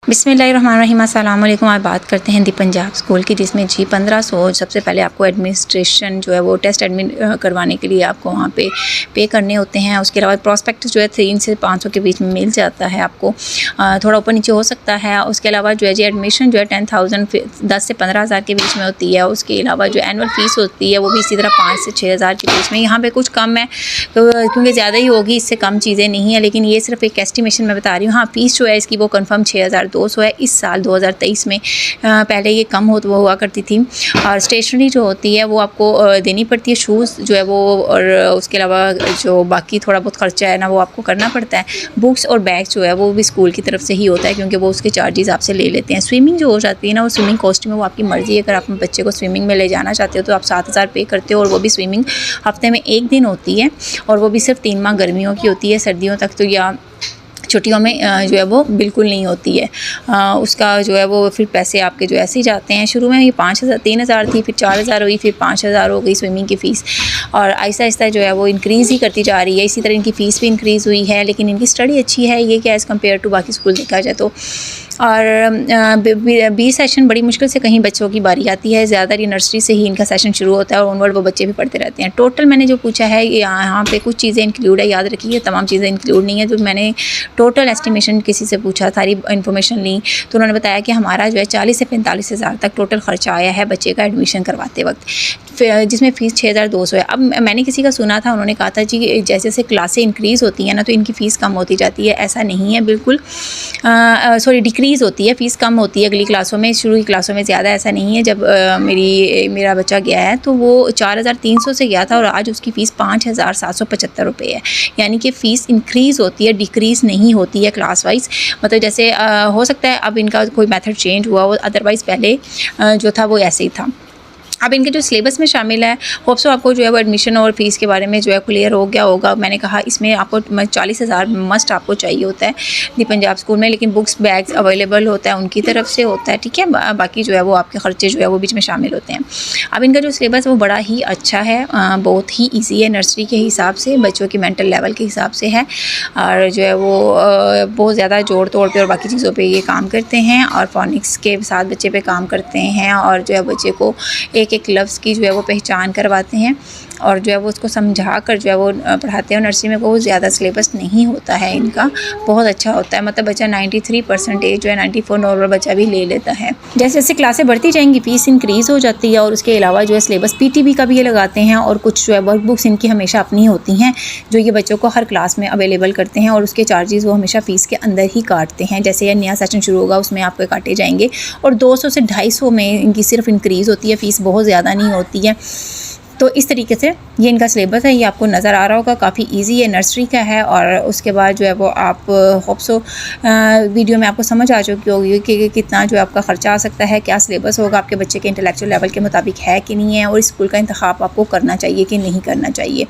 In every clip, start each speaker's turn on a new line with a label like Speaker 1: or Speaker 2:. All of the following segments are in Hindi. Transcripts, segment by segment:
Speaker 1: बिस्मिल्लाहिर्रहमानिर्रहीम। अस्सलाम वालेकुम। आज बात करते हैं दी पंजाब स्कूल की, जिसमें जी 1500 सबसे पहले आपको एडमिनिस्ट्रेशन जो है वो टेस्ट एडमिन करवाने के लिए आपको वहाँ पे करने होते हैं। उसके अलावा प्रॉस्पेक्टस जो है 3 से 500 के बीच में मिल जाता है आपको, थोड़ा ऊपर नीचे हो सकता है। उसके अलावा जो है जी एडमिशन जो है 10,000 10 से 15,000 के बीच में होती है। उसके अलावा जो एनुअल फ़ीस होती है वो भी इसी तरह 5 से 6,000 के बीच में। यहाँ पर कुछ कम है क्योंकि ज़्यादा ही होगी, इससे कम चीज़ें नहीं है, लेकिन ये सिर्फ एक एस्टिमेशन मैं बता रही हूँ। हाँ, फ़ीस जो है इसकी वो कन्फर्म 6,200 है इस साल 2023 में। पहले ये कम हुआ करती थी। और स्टेशनरी जो होती है वो आपको देनी पड़ती है, शूज़ जो है वो, और उसके अलावा जो बाकी थोड़ा बहुत खर्चा है ना वो आपको करना पड़ता है। बुक्स और बैग जो है वो भी स्कूल की तरफ से ही होता है, क्योंकि वो उसके चार्जेस आपसे ले लेते हैं। स्विमिंग जो हो जाती है ना, वो स्विमिंग कॉस्ट्यूम है, वो आपकी मर्ज़ी है। अगर आप बच्चे को स्विमिंग में ले जाना चाहते हो तो आप 7,000 पे करते हो, और वो भी स्विमिंग हफ्ते में 1 दिन होती है, और वो भी सिर्फ 3 माह गर्मियों की होती है। सर्दियों तक तो या छुट्टियों में जो है वो बिल्कुल नहीं होती है। उसका जो है वो फिर पैसे आपके जो ऐसे ही जाते हैं। शुरू में ये 3,000 थी, फिर 4,000 हुई, फिर 5,000 हो गई स्विमिंग की फ़ीस, और आहिस्ता आहिस्ता जो है वो इंक्रीज़ ही करती जा रही है। इसी तरह इनकी फ़ीस भी इंक्रीज़ हुई है, लेकिन इनकी स्टडी अच्छी है ये कि एज़ कम्पेयर टू बाकी स्कूल देखा जाए तो। और बी सेशन बड़ी मुश्किल से कहीं बच्चों की बारी आती है, ज़्यादातर ये नर्सरी से ही इनका सेशन शुरू होता है, और ऑनवर्ड वो बच्चे भी पढ़ते रहते हैं। टोटल मैंने जो पूछा है यहाँ पे कुछ चीज़ें इंक्लूड है, याद रखिए तमाम चीज़ें इंक्लूड नहीं है। जो मैंने टोटल एस्टिमेशन किसी से पूछा, सारी इन्फॉर्मेशन ली, तो उन्होंने बताया कि हमारा जो है 40 से 45 हज़ार तक टोटल ख़र्चा आया है बच्चे का एडमिशन करवाते वक्त, जिसमें फ़ीस 6,200 है। अब मैंने किसी का सुना था, उन्होंने कहा था जी जैसे जैसे क्लासें इंक्रीज़ होती हैं ना तो इनकी फ़ीस कम होती जाती है। ऐसा नहीं है बिल्कुल, सॉरी डिक्रीज़ होती है, फ़ीस कम होती है अगली क्लासों में, शुरू की क्लासों में ज़्यादा ऐसा नहीं है। जब मेरा बच्चा गया है तो वो 4,300 से गया था, और आज उसकी फ़ीस 5,775 रुपये है। यानी कि फ़ीस इंक्रीज़ होती है, डिक्रीज़ नहीं होती है क्लास वाइज। मतलब जैसे हो सकता है अब इनका कोई मेथड चेंज हुआ हो, अदरवाइज़ पहले जो था वो ऐसे ही था। अब इनके जो सिलेबस में शामिल है, होप सो आपको जो है वो एडमिशन और फ़ीस के बारे में जो है क्लियर हो गया होगा। मैंने कहा इसमें आपको 40,000 मस्ट आपको चाहिए होता है दी पंजाब स्कूल में, लेकिन बुक्स बैग्स अवेलेबल होता है उनकी तरफ से होता है, ठीक है। बाकी जो है वो आपके ख़र्चे जो है वो बीच में शामिल होते हैं। अब इनका जो सिलेबस है वो बड़ा ही अच्छा है, बहुत ही ईजी है, नर्सरी के हिसाब से, बच्चों की मेंटल लेवल के हिसाब से है, और जो है वो बहुत ज़्यादा जोड़ तोड़ पे और बाकी चीज़ों पे ये काम करते हैं, और फोनिक्स के साथ बच्चे पे काम करते हैं, और जो है बच्चे को एक लफ्ज़ की जो है वो पहचान करवाते हैं, और जो है वो उसको समझा कर जो है वो पढ़ाते हैं। नर्सरी में बहुत ज़्यादा सिलेबस नहीं होता है इनका, बहुत अच्छा होता है। मतलब बच्चा 93% जो है 94 नॉर्मल बच्चा भी ले लेता है। जैसे जैसे क्लासें बढ़ती जाएंगी फ़ीस इंक्रीज़ हो जाती है, और उसके अलावा जो है सिलेबस PTB का भी ये लगाते हैं, और कुछ जो है वर्क बुक्स इनकी हमेशा अपनी होती हैं जो ये बच्चों को हर क्लास में अवेलेबल करते हैं, और उसके चार्जेस वो हमेशा फ़ीस के अंदर ही काटते हैं। जैसे ये नया सेशन शुरू होगा उसमें आपको काटे जाएंगे, और 200 से 250 में इनकी सिर्फ इंक्रीज़ होती है, फ़ीस बहुत ज़्यादा नहीं होती है। तो इस तरीके से ये इनका सिलेबस है, ये आपको नज़र आ रहा होगा, काफ़ी इजी है, नर्सरी का है। और उसके बाद जो है वो आप होप सो वीडियो में आपको समझ आ चुकी होगी कि कितना जो है आपका ख़र्चा आ सकता है, क्या सिलेबस होगा, आपके बच्चे के इंटेलेक्चुअल लेवल के मुताबिक है कि नहीं है, और स्कूल का इंतखाब आपको करना चाहिए कि नहीं करना चाहिए।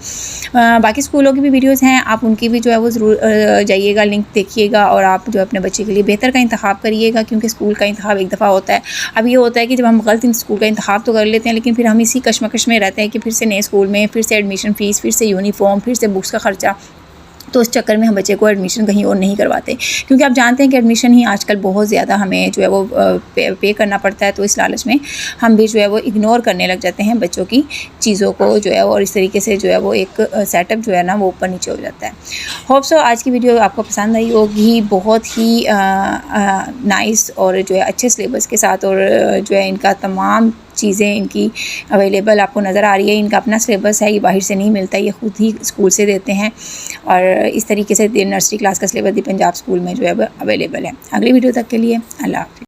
Speaker 1: बाकी स्कूलों की भी वीडियोज़ हैं, आप उनकी भी जो है वो ज़रूर जाइएगा, लिंक देखिएगा, और आप जो अपने बच्चे के लिए बेहतर का इंतखाब करिएगा, क्योंकि स्कूल का इंतखाब एक दफ़ा होता है। अब ये होता है कि जब हम गलत स्कूल का इंतखाब तो कर लेते हैं, लेकिन फिर हम इसी कश्मकश में रहते हैं कि फिर से नए स्कूल में, फिर से एडमिशन फ़ीस, फिर से यूनिफॉर्म, फिर से बुक्स का ख़र्चा। तो उस चक्कर में हम बच्चे को एडमिशन कहीं और नहीं करवाते, क्योंकि आप जानते हैं कि एडमिशन ही आजकल बहुत ज़्यादा हमें जो है वो पे करना पड़ता है। तो इस लालच में हम भी जो है वो इग्नोर करने लग जाते हैं बच्चों की चीज़ों को जो है, और इस तरीके से जो है वो एक सेटअप जो है ना वो ऊपर नीचे हो जाता है। होप सो आज की वीडियो आपको पसंद आई होगी, बहुत ही नाइस और जो है अच्छे सिलेबस के साथ, और जो है इनका तमाम चीज़ें इनकी अवेलेबल आपको नज़र आ रही है। इनका अपना सिलेबस है, ये बाहर से नहीं मिलता, ये ख़ुद ही स्कूल से देते हैं, और इस तरीके से नर्सरी क्लास का सिलेबस दी पंजाब स्कूल में जो है अवेलेबल है। अगली वीडियो तक के लिए अल्लाह हाफ़िज़।